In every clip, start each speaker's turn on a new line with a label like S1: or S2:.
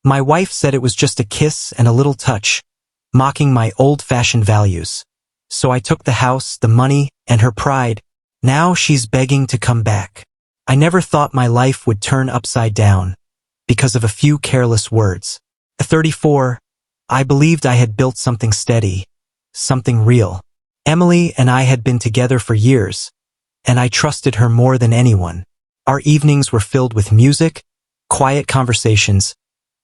S1: My wife said it was just a kiss and a little touch, mocking my old-fashioned values. So I took the house, the money, and her pride. Now she's begging to come back. I never thought my life would turn upside down because of a few careless words. At 34, I believed I had built something steady, something real. Emily and I had been together for years, and I trusted her more than anyone. Our evenings were filled with music, quiet conversations,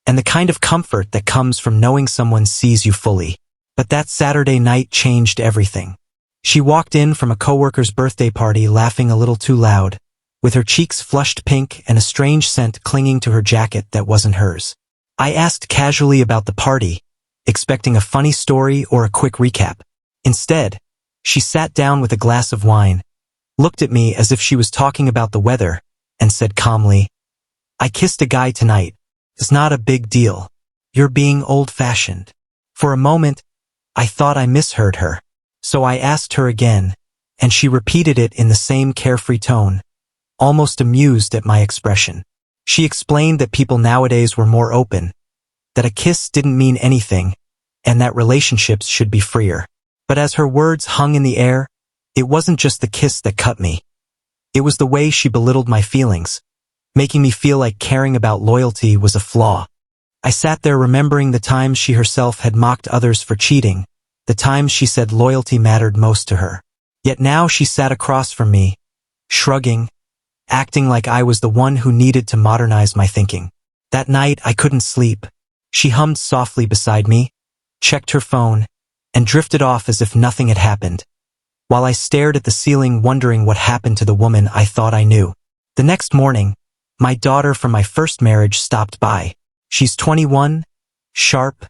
S1: and the kind of comfort that comes from knowing someone sees you fully. But that Saturday night changed everything. She walked in from a coworker's birthday party laughing a little too loud, with her cheeks flushed pink and a strange scent clinging to her jacket that wasn't hers. I asked casually about the party, expecting a funny story or a quick recap. Instead, she sat down with a glass of wine, looked at me as if she was talking about the weather, and said calmly, "I kissed a guy tonight. It's not a big deal. You're being old-fashioned." For a moment, I thought I misheard her. So I asked her again, and she repeated it in the same carefree tone, almost amused at my expression. She explained that people nowadays were more open, that a kiss didn't mean anything, and that relationships should be freer. But as her words hung in the air, it wasn't just the kiss that cut me. It was the way she belittled my feelings, making me feel like caring about loyalty was a flaw. I sat there remembering the times she herself had mocked others for cheating, the times she said loyalty mattered most to her. Yet now she sat across from me, shrugging, acting like I was the one who needed to modernize my thinking. That night I couldn't sleep. She hummed softly beside me, checked her phone, and drifted off as if nothing had happened, while I stared at the ceiling wondering what happened to the woman I thought I knew. The next morning, my daughter from my first marriage stopped by. She's 21, sharp,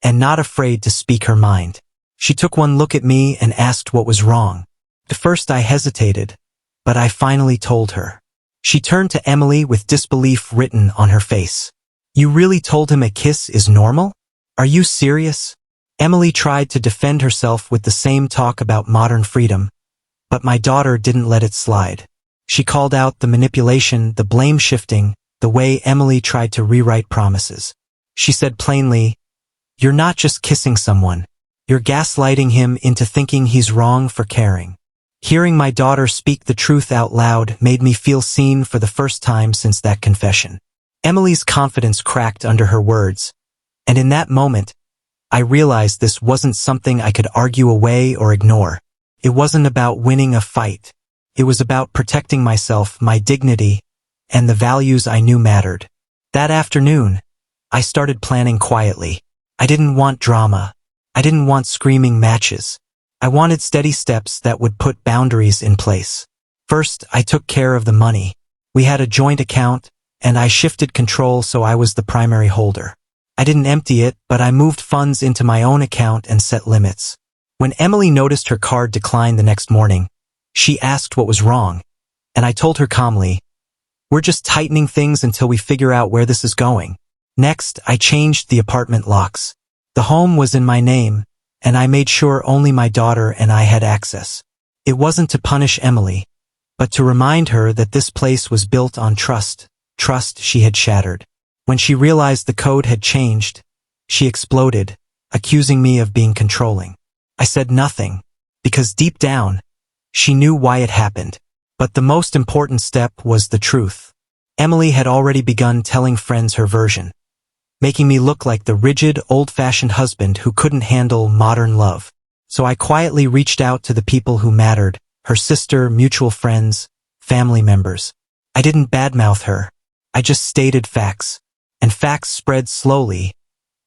S1: and not afraid to speak her mind. She took one look at me and asked what was wrong. At first I hesitated, but I finally told her. She turned to Emily with disbelief written on her face. "You really told him a kiss is normal? Are you serious?" Emily tried to defend herself with the same talk about modern freedom, but my daughter didn't let it slide. She called out the manipulation, the blame shifting, the way Emily tried to rewrite promises. She said plainly, "You're not just kissing someone. You're gaslighting him into thinking he's wrong for caring." Hearing my daughter speak the truth out loud made me feel seen for the first time since that confession. Emily's confidence cracked under her words, and in that moment, I realized this wasn't something I could argue away or ignore. It wasn't about winning a fight. It was about protecting myself, my dignity, and the values I knew mattered. That afternoon, I started planning quietly. I didn't want drama. I didn't want screaming matches. I wanted steady steps that would put boundaries in place. First, I took care of the money. We had a joint account, and I shifted control so I was the primary holder. I didn't empty it, but I moved funds into my own account and set limits. When Emily noticed her card decline the next morning, she asked what was wrong, and I told her calmly, "We're just tightening things until we figure out where this is going." Next, I changed the apartment locks. The home was in my name, and I made sure only my daughter and I had access. It wasn't to punish Emily, but to remind her that this place was built on trust she had shattered. When she realized the code had changed, she exploded, accusing me of being controlling. I said nothing, because deep down, she knew why it happened. But the most important step was the truth. Emily had already begun telling friends her version, making me look like the rigid, old-fashioned husband who couldn't handle modern love. So I quietly reached out to the people who mattered, her sister, mutual friends, family members. I didn't badmouth her. I just stated facts. And facts spread slowly,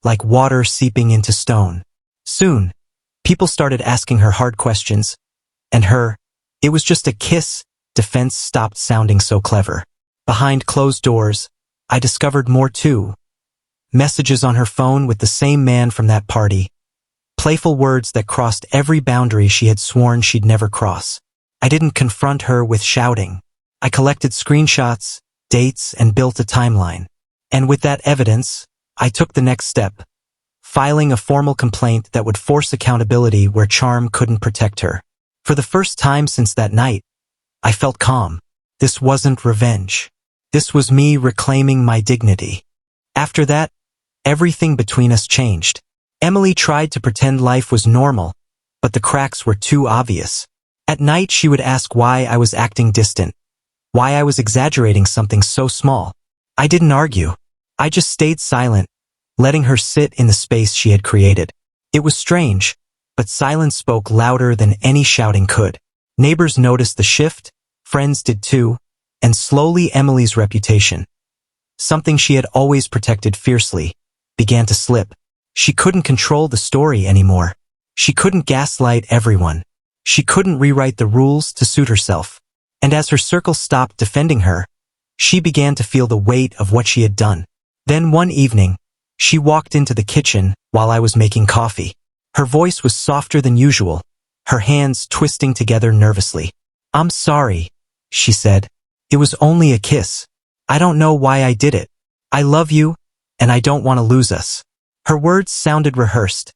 S1: like water seeping into stone. Soon, people started asking her hard questions, and "it was just a kiss" defense stopped sounding so clever. Behind closed doors, I discovered more too. Messages on her phone with the same man from that party. Playful words that crossed every boundary she had sworn she'd never cross. I didn't confront her with shouting. I collected screenshots, dates, and built a timeline. And with that evidence, I took the next step, filing a formal complaint that would force accountability where charm couldn't protect her. For the first time since that night, I felt calm. This wasn't revenge. This was me reclaiming my dignity. After that, Everything between us changed. Emily tried to pretend life was normal, but the cracks were too obvious. At night she would ask why I was acting distant, why I was exaggerating something so small. I didn't argue. I just stayed silent, letting her sit in the space she had created. It was strange, but silence spoke louder than any shouting could. Neighbors noticed the shift, friends did too, and slowly Emily's reputation, something she had always protected fiercely, began to slip. She couldn't control the story anymore. She couldn't gaslight everyone. She couldn't rewrite the rules to suit herself. And as her circle stopped defending her, she began to feel the weight of what she had done. Then one evening, she walked into the kitchen while I was making coffee. Her voice was softer than usual, her hands twisting together nervously. "I'm sorry," she said. "It was only a kiss. I don't know why I did it. I love you, and I don't want to lose us." Her words sounded rehearsed,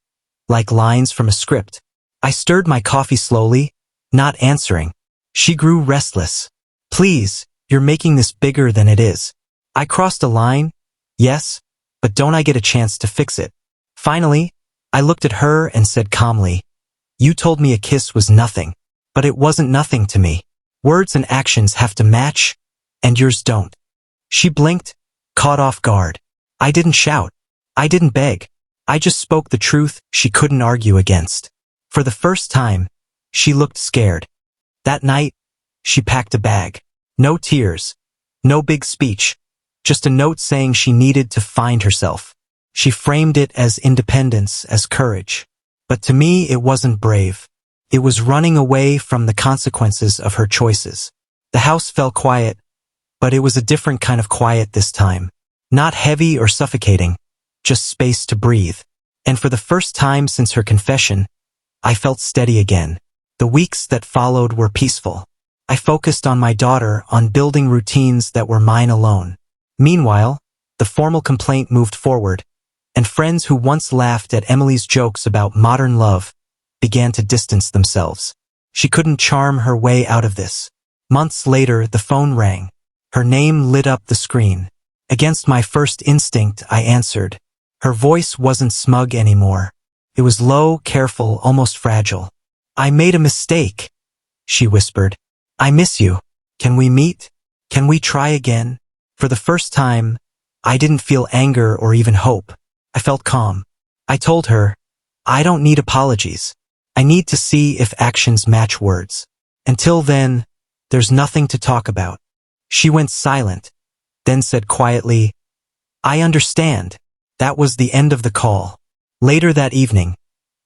S1: like lines from a script. I stirred my coffee slowly, not answering. She grew restless. "Please, you're making this bigger than it is." I crossed a line. "Yes, but don't I get a chance to fix it?" Finally, I looked at her and said calmly, "You told me a kiss was nothing, but it wasn't nothing to me. Words and actions have to match, and yours don't." She blinked, caught off guard. I didn't shout. I didn't beg. I just spoke the truth she couldn't argue against. For the first time, she looked scared. That night, she packed a bag. No tears, no big speech, just a note saying she needed to find herself. She framed it as independence, as courage. But to me, it wasn't brave. It was running away from the consequences of her choices. The house fell quiet, but it was a different kind of quiet this time. Not heavy or suffocating, just space to breathe. And for the first time since her confession, I felt steady again. The weeks that followed were peaceful. I focused on my daughter, on building routines that were mine alone. Meanwhile, the formal complaint moved forward, and friends who once laughed at Emily's jokes about modern love began to distance themselves. She couldn't charm her way out of this. Months later, the phone rang. Her name lit up the screen. Against my first instinct, I answered. Her voice wasn't smug anymore. It was low, careful, almost fragile. "I made a mistake," she whispered. "I miss you. Can we meet? Can we try again?" For the first time, I didn't feel anger or even hope. I felt calm. I told her, "I don't need apologies. I need to see if actions match words. Until then, there's nothing to talk about." She went silent, then said quietly, "I understand." That was the end of the call. Later that evening,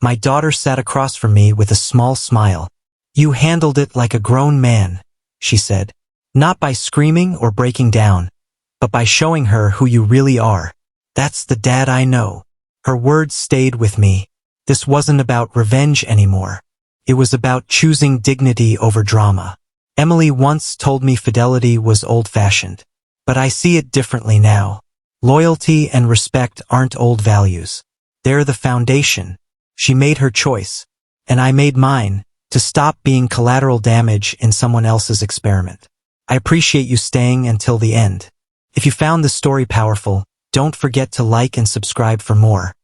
S1: my daughter sat across from me with a small smile. "You handled it like a grown man," she said. "Not by screaming or breaking down, but by showing her who you really are. That's the dad I know." Her words stayed with me. This wasn't about revenge anymore. It was about choosing dignity over drama. Emily once told me fidelity was old-fashioned, but I see it differently now. Loyalty and respect aren't old values. They're the foundation. She made her choice, and I made mine, to stop being collateral damage in someone else's experiment. I appreciate you staying until the end. If you found this story powerful, don't forget to like and subscribe for more.